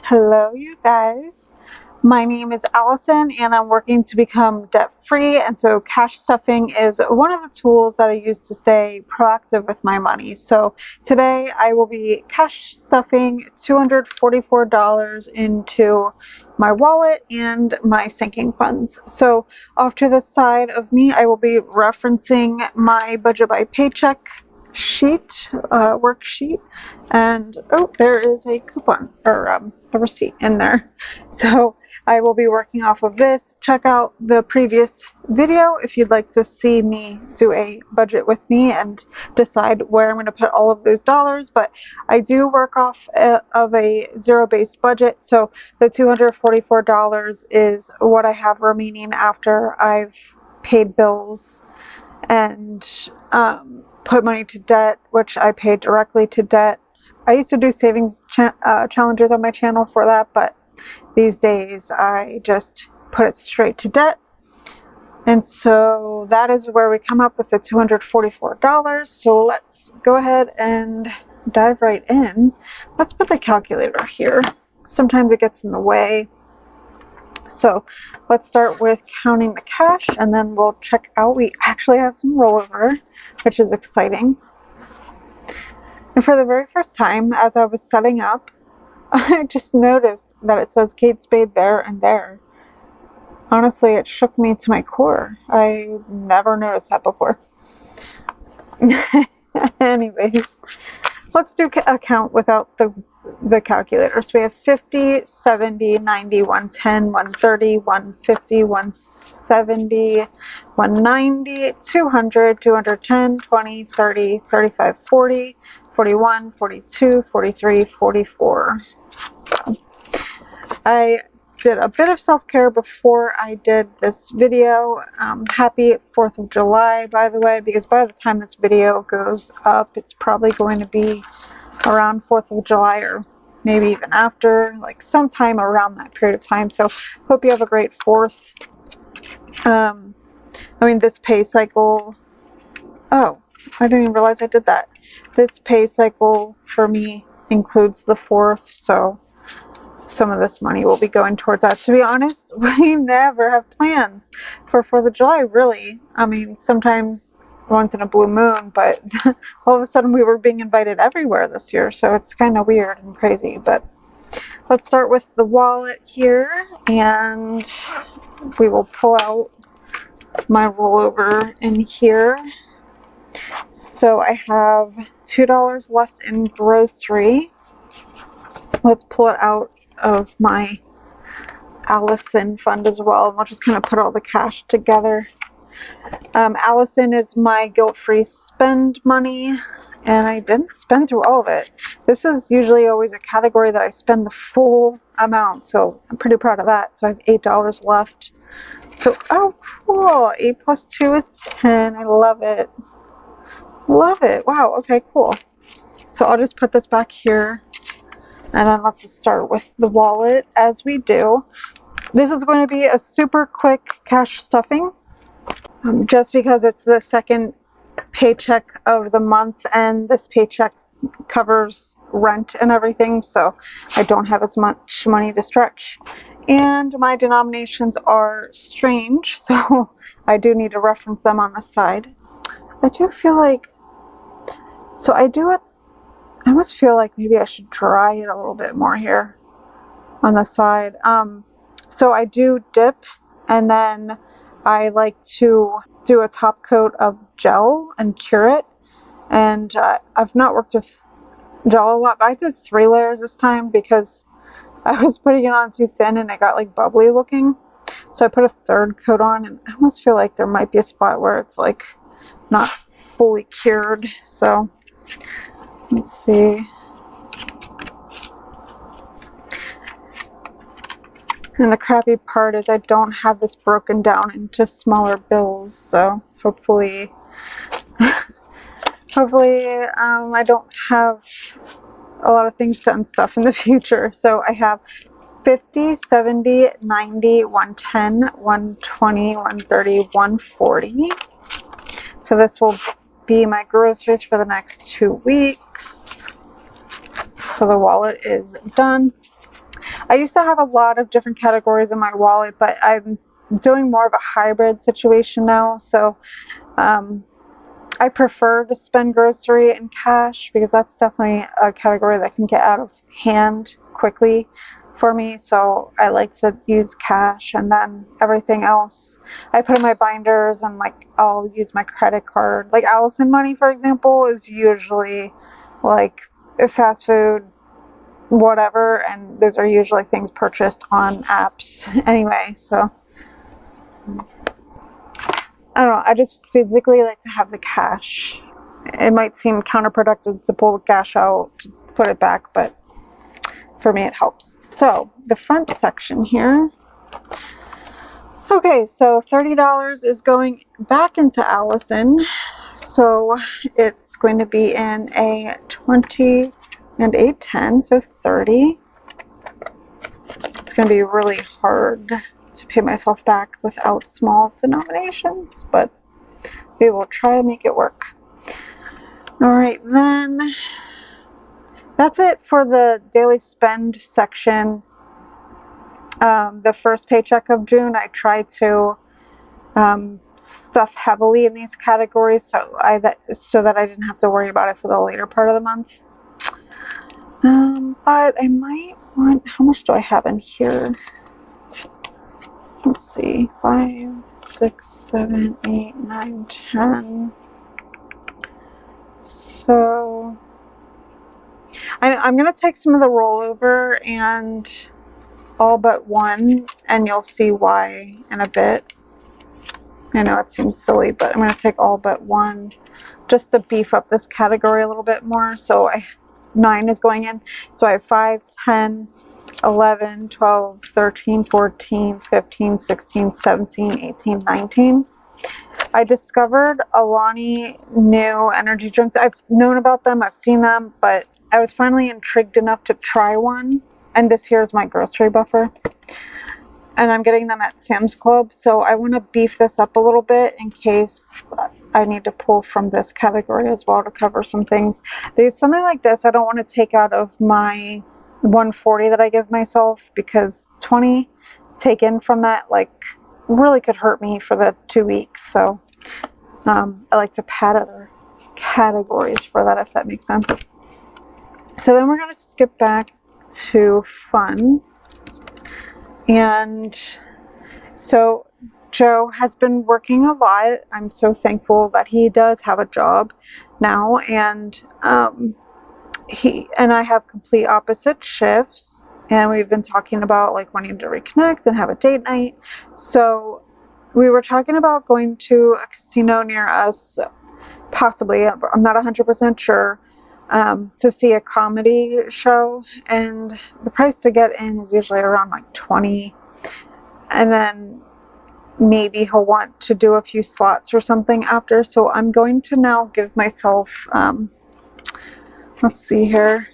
Hello, you guys. My name is Allison, and I'm working to become debt free. And so, cash stuffing is one of the tools that I use to stay proactive with my money. So, today I will be cash stuffing $244 into my wallet and my sinking funds. So, off to the side of me, I will be referencing my budget by paycheck worksheet, and oh, there is a coupon or a receipt in there. So I will be working off of this. Check out the previous video if you'd like to see me do a budget with me and decide where I'm going to put all of those dollars. But I do work off of a zero-based budget, so the $244 is what I have remaining after I've paid bills and put money to debt, which I pay directly to debt. I used to do savings challenges on my channel for that, but these days I just put it straight to debt. And so that is where we come up with the $244. So let's go ahead and dive right in. Let's put the calculator here. Sometimes it gets in the way. So let's start with counting the cash, and then we'll check out. We actually have some rollover, which is exciting. And for the very first time, as I was setting up, I just noticed that it says Kate Spade there and there. Honestly, it shook me to my core. I never noticed that before. Anyways, let's do a count without the calculator. So we have 50, 70, 90, 110, 130, 150, 170, 190, 200, 210, 20, 30, 35, 40, 41, 42, 43, 44. So I did a bit of self-care before I did this video. Happy 4th of July, by the way, because by the time this video goes up, it's probably going to be around 4th of July, or maybe even after, like sometime around that period of time. So hope you have a great 4th. This pay cycle, oh, I didn't even realize I did that. This pay cycle for me includes the 4th, so some of this money will be going towards that. To be honest, we never have plans for 4th of July, really. Sometimes once in a blue moon, but all of a sudden we were being invited everywhere this year, so it's kind of weird and crazy. But let's start with the wallet here, and we will pull out my rollover in here. So I have $2 left in grocery. Let's pull it out of my Allison fund as well, and we'll just kind of put all the cash together. Allison is my guilt-free spend money, and I didn't spend through all of it. This is usually always a category that I spend the full amount, so I'm pretty proud of that. So I have $8 left. So, oh, cool. 8 plus 2 is 10. I love it. Love it. Wow. Okay, cool. So I'll just put this back here, and then let's just start with the wallet as we do. This is going to be a super quick cash stuffing, just because it's the second paycheck of the month, and this paycheck covers rent and everything, so I don't have as much money to stretch. And my denominations are strange, so I do need to reference them on the side. I do feel like, so I almost feel like maybe I should dry it a little bit more here on the side. So I do dip, and then I like to do a top coat of gel and cure it. And I've not worked with gel a lot, but I did 3 layers this time because I was putting it on too thin and it got like bubbly looking. So I put a 3rd coat on, and I almost feel like there might be a spot where it's like not fully cured. So let's see. And the crappy part is I don't have this broken down into smaller bills, so hopefully I don't have a lot of things to unstuff in the future. So I have 50, 70, 90, 110, 120, 130, 140. So this will be my groceries for the next 2 weeks. So the wallet is done. I used to have a lot of different categories in my wallet, but I'm doing more of a hybrid situation now. So I prefer to spend grocery in cash because that's definitely a category that can get out of hand quickly for me. So I like to use cash, and then everything else I put in my binders, and like I'll use my credit card. Like Allison money, for example, is usually like fast food, whatever, and those are usually things purchased on apps anyway. So I don't know, I just physically like to have the cash. It might seem counterproductive to pull the cash out to put it back, but for me it helps. So the front section here. Okay, so $30 is going back into Allison. So it's going to be in a 20 and a 10, so 30. It's going to be really hard to pay myself back without small denominations, but we will try to make it work. All right, then that's it for the daily spend section. The first paycheck of June, I tried to stuff heavily in these categories so that I didn't have to worry about it for the later part of the month. But I might want, how much do I have in here? Let's see, 5, 6, 7, 8, 9, 10. So I'm going to take some of the rollover and all but one, and you'll see why in a bit. I know it seems silly, but I'm going to take all but one just to beef up this category a little bit more. So 9 is going in. So I have 5, 10, 11, 12, 13, 14, 15, 16, 17, 18, 19. I discovered Alani new energy drinks. I've known about them, I've seen them, but I was finally intrigued enough to try one. And this here is my grocery buffer. And I'm getting them at Sam's Club, so I want to beef this up a little bit in case I need to pull from this category as well to cover some things. There's something like this I don't want to take out of my 140 that I give myself, because 20 taken from that like really could hurt me for the 2 weeks. So I like to pad other categories for that, if that makes sense. So then we're going to skip back to fun. And so Joe has been working a lot. I'm so thankful that he does have a job now, and he and I have complete opposite shifts, and we've been talking about like wanting to reconnect and have a date night. So we were talking about going to a casino near us, possibly, I'm not 100% sure, to see a comedy show, and the price to get in is usually around like 20, and then maybe he'll want to do a few slots or something after. So I'm going to now give myself let's see here,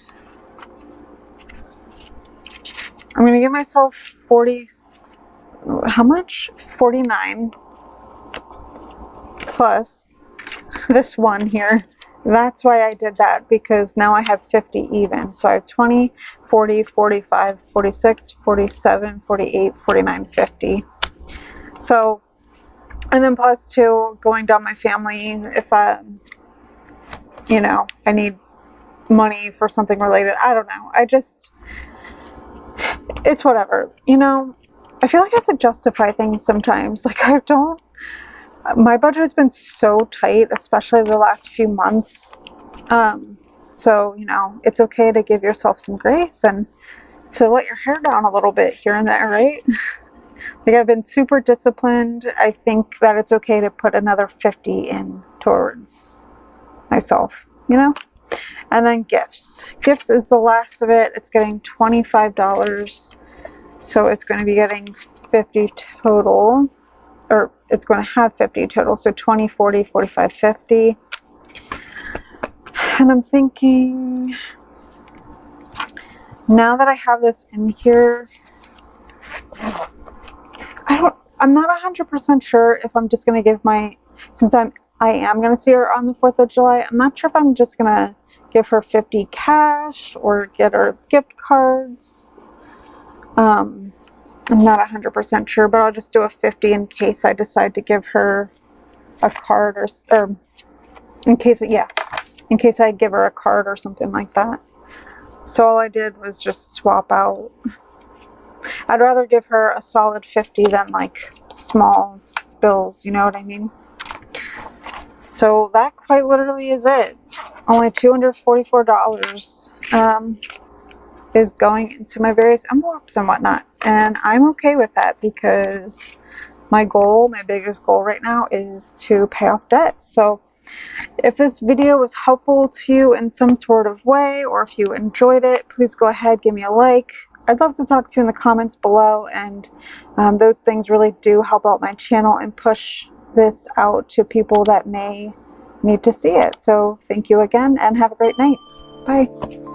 I'm going to give myself 40, how much, 49 plus this one here. That's why I did that, because now I have 50 even. So I have 20, 40, 45, 46, 47, 48, 49, 50. So, and then plus 2 going down my family if I need money for something related. I don't know. It's whatever. I feel like I have to justify things sometimes. Like my budget's been so tight, especially the last few months. So, it's okay to give yourself some grace and to let your hair down a little bit here and there, right? Like, I've been super disciplined. I think that it's okay to put another 50 in towards myself, And then gifts. Gifts is the last of it. It's getting $25. So it's going to be getting 50 total. Or it's going to have 50 total, so 20, 40, 45, 50. And I'm thinking, now that I have this in here, I'm not 100% sure if I'm just going to give since I am going to see her on the 4th of July, I'm not sure if I'm just going to give her 50 cash or get her gift cards. I'm not 100% sure, but I'll just do a 50 in case I decide to give her a card or in case I give her a card or something like that. So all I did was just swap out. I'd rather give her a solid 50 than like small bills, you know what I mean? So that quite literally is it. Only $244 is going into my various envelopes and whatnot. And I'm okay with that because my biggest goal right now is to pay off debt. So if this video was helpful to you in some sort of way, or if you enjoyed it, please go ahead, give me a like. I'd love to talk to you in the comments below, and those things really do help out my channel and push this out to people that may need to see it. So thank you again, and have a great night. Bye.